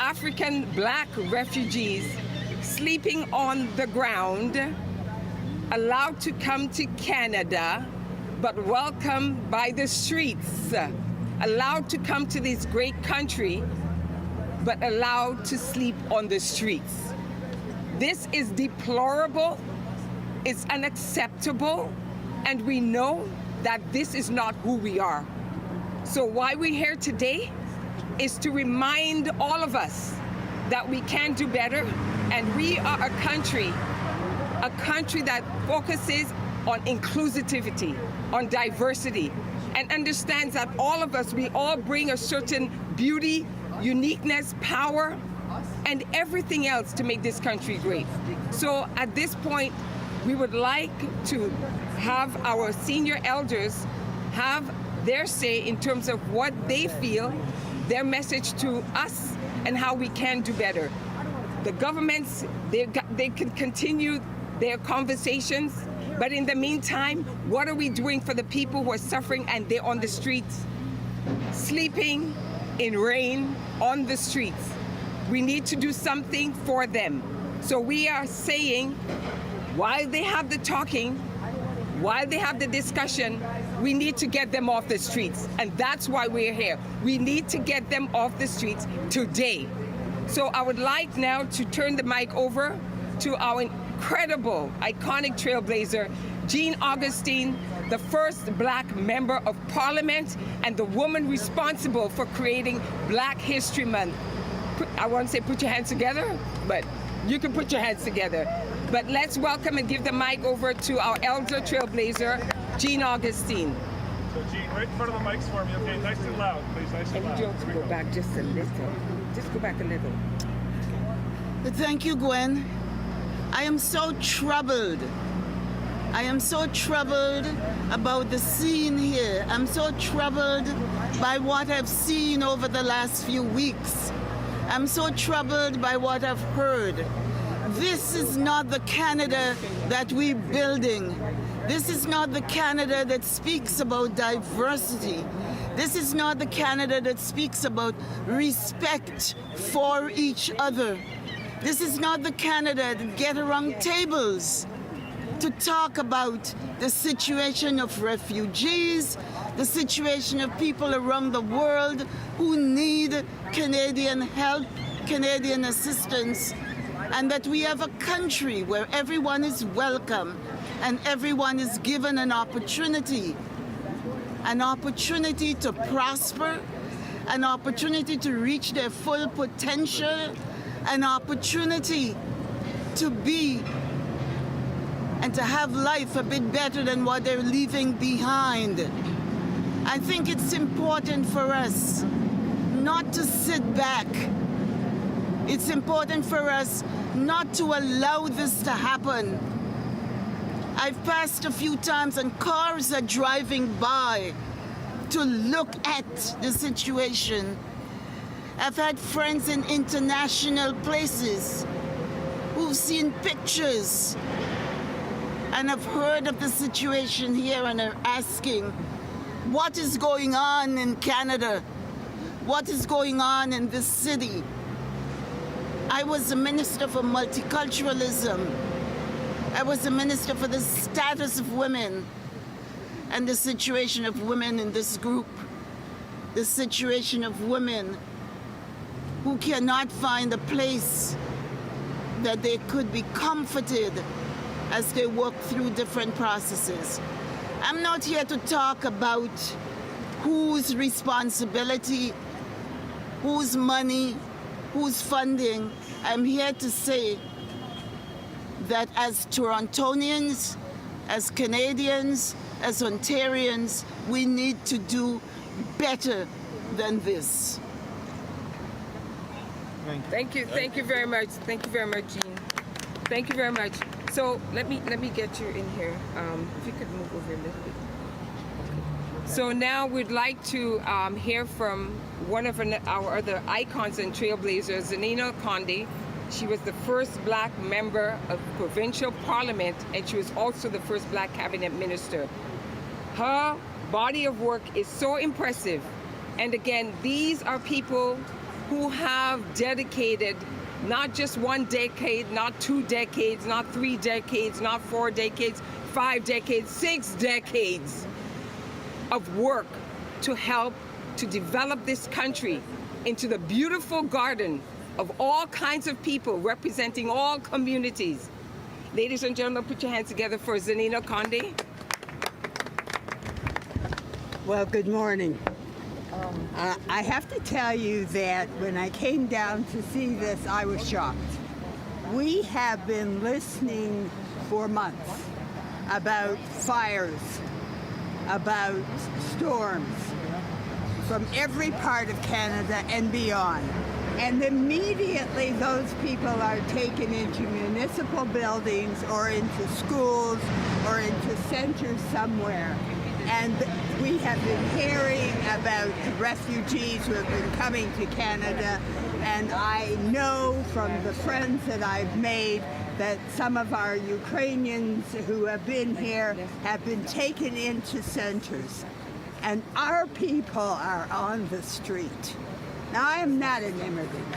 African black refugees sleeping on the ground, allowed to come to Canada, but welcomed by the streets, allowed to come to this great country, but allowed to sleep on the streets. This is deplorable, it's unacceptable, and we know that this is not who we are. So why we're here today is to remind all of us that we can do better, and we are a country that focuses on inclusivity, on diversity, and understands that all of us, we all bring a certain beauty, uniqueness, power, and everything else to make this country great. So at this point, we would like to have our senior elders have their say in terms of what they feel, their message to us, and how we can do better. The governments, they can continue their conversations, but in the meantime, what are we doing for the people who are suffering and they're on the streets, sleeping in rain on the streets? We need to do something for them. So we are saying, while they have the talking, while they have the discussion, we need to get them off the streets. And that's why we're here. We need to get them off the streets today. So I would like now to turn the mic over to our incredible, iconic trailblazer, Jean Augustine, the first black member of parliament and the woman responsible for creating Black History Month. I want to say put your hands together, but you can put your hands together. But let's welcome and give the mic over to our elder trailblazer, Jean Augustine. So Jean, right in front of the mics for me, okay? Nice and loud, please, nice and loud. And you go back just a little. Just go back a little. Thank you, Gwen. I am so troubled. I am so troubled about the scene here. I'm so troubled by what I've seen over the last few weeks. I'm so troubled by what I've heard. This is not the Canada that we're building. This is not the Canada that speaks about diversity. This is not the Canada that speaks about respect for each other. This is not the Canada that get around tables to talk about the situation of refugees, the situation of people around the world who need Canadian help, Canadian assistance, and that we have a country where everyone is welcome and everyone is given an opportunity to prosper, an opportunity to reach their full potential, an opportunity to be and to have life a bit better than what they're leaving behind. I think it's important for us not to sit back. It's important for us not to allow this to happen. I've passed a few times and cars are driving by to look at the situation. I've had friends in international places who've seen pictures and have heard of the situation here and are asking, what is going on in Canada? What is going on in this city? I was a minister for multiculturalism. I was a minister for the status of women and the situation of women in this group, the situation of women who cannot find a place that they could be comforted as they work through different processes. I'm not here to talk about whose responsibility, whose money, whose funding. I'm here to say that as Torontonians, as Canadians, as Ontarians, we need to do better than this. Thank you very much. Thank you very much, Jean. Thank you very much. So let me get you in here. If you could move over a little bit. Okay. So now we'd like to hear from one of our other icons and trailblazers, Zanina Conde. She was the first black member of provincial parliament, and she was also the first black cabinet minister. Her body of work is so impressive. And again, these are people who have dedicated not just 1 decade, not 2 decades, not 3 decades, not 4 decades, 5 decades, 6 decades of work to help to develop this country into the beautiful garden of all kinds of people representing all communities. Ladies and gentlemen, put your hands together for Zanina Conde. Well, good morning. I have to tell you that when I came down to see this, I was shocked. We have been listening for months about fires, about storms from every part of Canada and beyond. And immediately those people are taken into municipal buildings or into schools or into centers somewhere. And we have been hearing about refugees who have been coming to Canada. And I know from the friends that I've made that some of our Ukrainians who have been here have been taken into centers. And our people are on the street. Now, I am not an immigrant.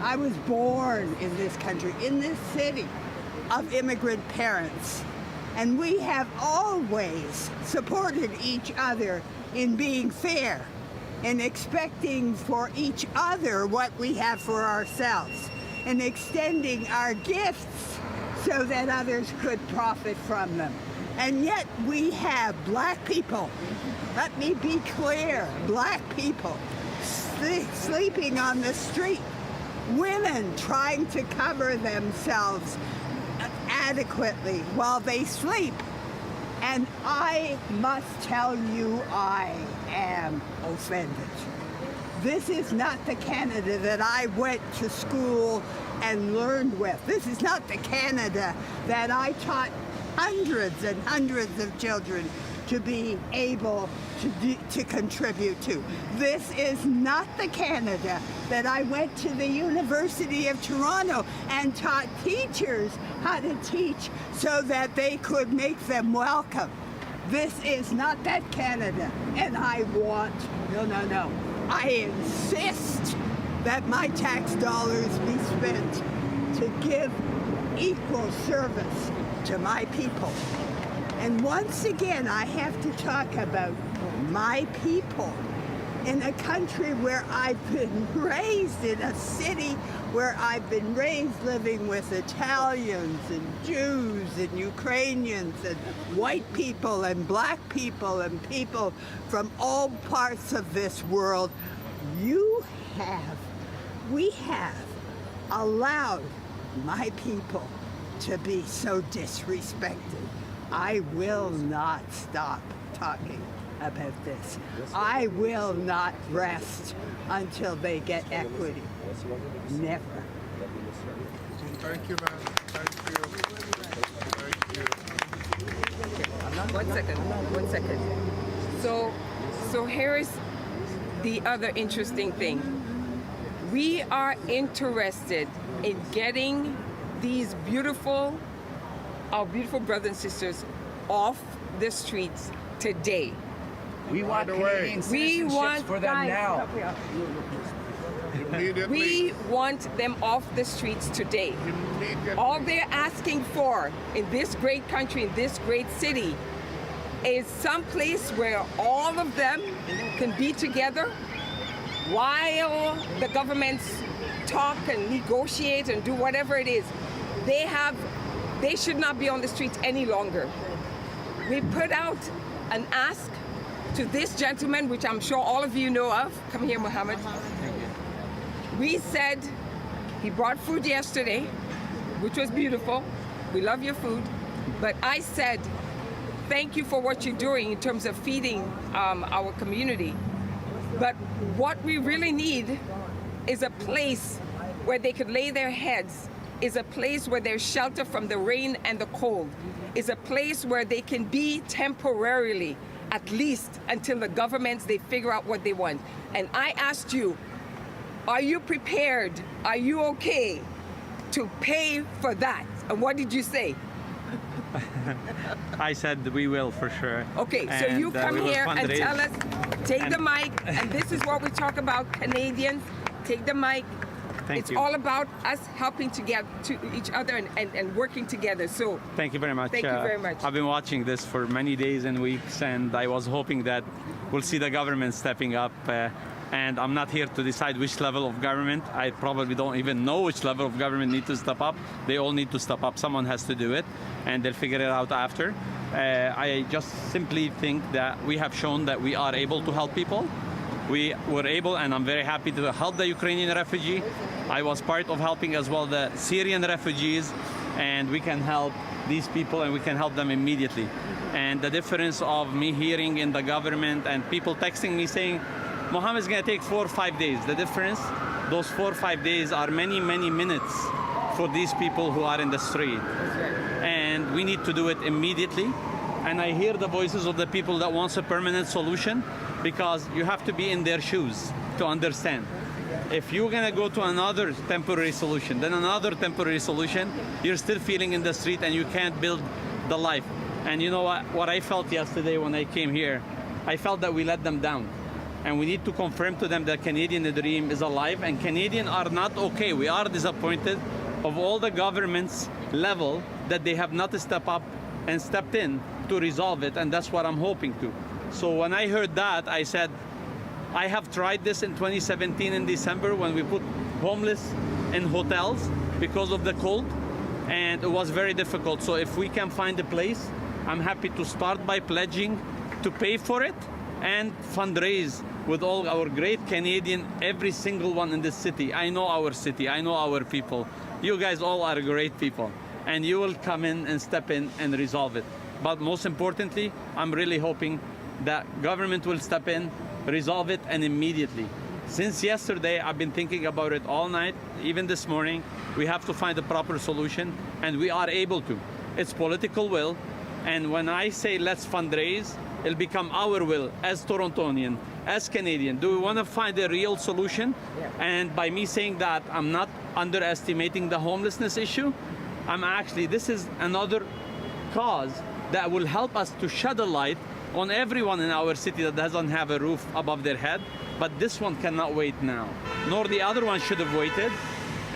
I was born in this country, in this city, of immigrant parents. And we have always supported each other in being fair, in expecting for each other what we have for ourselves, and extending our gifts so that others could profit from them. And yet we have black people, let me be clear, black people sleeping on the street, women trying to cover themselves adequately while they sleep. And I must tell you, I am offended. This is not the Canada that I went to school and learned with. This is not the Canada that I taught hundreds and hundreds of children to be able to contribute to. This is not the Canada that I went to the University of Toronto and taught teachers how to teach so that they could make them welcome. This is not that Canada, and I want, no. I insist that my tax dollars be spent to give equal service to my people. And once again, I have to talk about my people in a country where I've been raised, in a city where I've been raised living with Italians and Jews and Ukrainians and white people and black people and people from all parts of this world. We have allowed my people to be so disrespected. I will not stop talking about this. I will not rest until they get equity. Never. Thank you, ma'am. Thank you. Thank you. One second. So here is the other interesting thing. We are interested in getting these our beautiful brothers and sisters off the streets today. We want Canadian citizenships for them now. Immediately. We want them off the streets today. Immediately. All they're asking for in this great country, in this great city, is some place where all of them can be together while the governments talk and negotiate and do whatever it is. They should not be on the streets any longer. We put out an ask to this gentleman, which I'm sure all of you know of. Come here, Mohammed. We said, he brought food yesterday, which was beautiful. We love your food. But I said, thank you for what you're doing in terms of feeding our community. But what we really need is a place where they could lay their heads, is a place where there's shelter from the rain and the cold, is a place where they can be temporarily, at least until the governments, they figure out what they want. And I asked you, are you prepared? Are you okay to pay for that? And what did you say? I said we will for sure. Okay, so you come we will here and fundraise. tell us, take the mic, and this is what we talk about, Canadians. take the mic. Thank It's you. all about us helping together to each other and working together. So Thank you very much. Thank you very much. I've been watching this for many days and weeks, and I was hoping that we'll see the government stepping up. And I'm not here to decide which level of government. I probably don't even know which level of government need to step up. They all need to step up. Someone has to do it, and they'll figure it out after. I just simply think that we have shown that we are able to help people. We were able, and I'm very happy to help the Ukrainian refugee. I was part of helping as well the Syrian refugees, and we can help these people and we can help them immediately. And the difference of me hearing in the government and people texting me saying, Mohammed's gonna take 4 or 5 days. The difference, those 4 or 5 days are many, many minutes for these people who are in the street. And we need to do it immediately. And I hear the voices of the people that wants a permanent solution, because you have to be in their shoes to understand. If you're gonna go to another temporary solution, then another temporary solution, you're still feeling in the street and you can't build the life. And you know what I felt yesterday when I came here? I felt that we let them down. And we need to confirm to them that Canadian dream is alive, and Canadians are not okay. We are disappointed of all the governments level that they have not stepped up and stepped in to resolve it, and that's what I'm hoping to. So when I heard that, I said, I have tried this in 2017 in December when we put homeless in hotels because of the cold, and it was very difficult. So if we can find a place, I'm happy to start by pledging to pay for it and fundraise with all our great Canadian, every single one in this city. I know our city, I know our people. You guys all are great people, and you will come in and step in and resolve it. But most importantly, I'm really hoping that government will step in, resolve it, and immediately. Since yesterday, I've been thinking about it all night, even this morning. We have to find a proper solution, and we are able to. It's political will, and when I say let's fundraise, it'll become our will as Torontonian, as Canadian. Do we want to find a real solution? Yeah. And by me saying that, I'm not underestimating the homelessness issue. This is another cause that will help us to shed a light on everyone in our city that doesn't have a roof above their head. But this one cannot wait now, nor the other one should have waited.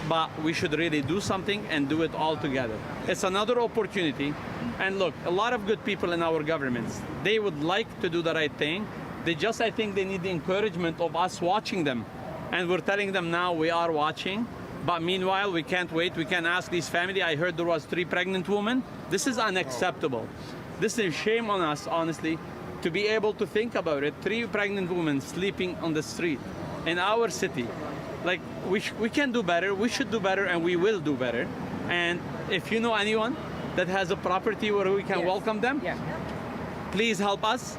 But we should really do something and do it all together. It's another opportunity. And look, a lot of good people in our governments, they would like to do the right thing. I think they need the encouragement of us watching them. And we're telling them now we are watching. But meanwhile, we can't wait. We can ask these family. I heard there was 3 pregnant women. This is unacceptable. This is a shame on us, honestly, to be able to think about it. 3 pregnant women sleeping on the street in our city. Like, we can do better, we should do better, and we will do better. And if you know anyone that has a property where we can welcome them, please help us.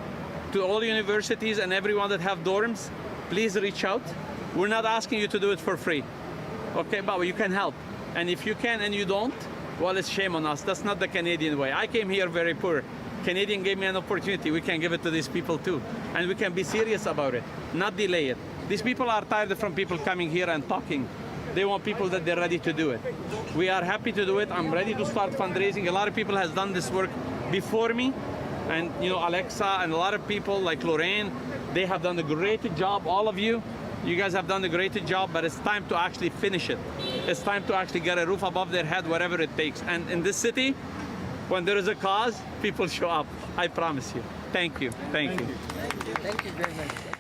To all universities and everyone that have dorms, please reach out. We're not asking you to do it for free, okay? But you can help. And if you can and you don't, well, it's shame on us. That's not the Canadian way. I came here very poor. Canadian gave me an opportunity. We can give it to these people too. And we can be serious about it, not delay it. These people are tired from people coming here and talking. They want people that they're ready to do it. We are happy to do it. I'm ready to start fundraising. A lot of people has done this work before me. And you know, Alexa and a lot of people like Lorraine, they have done a great job. All of you, you guys have done a great job, but it's time to actually finish it. It's time to actually get a roof above their head, whatever it takes. And in this city, when there is a cause, people show up. I promise you. Thank you. Thank you. Thank you very much.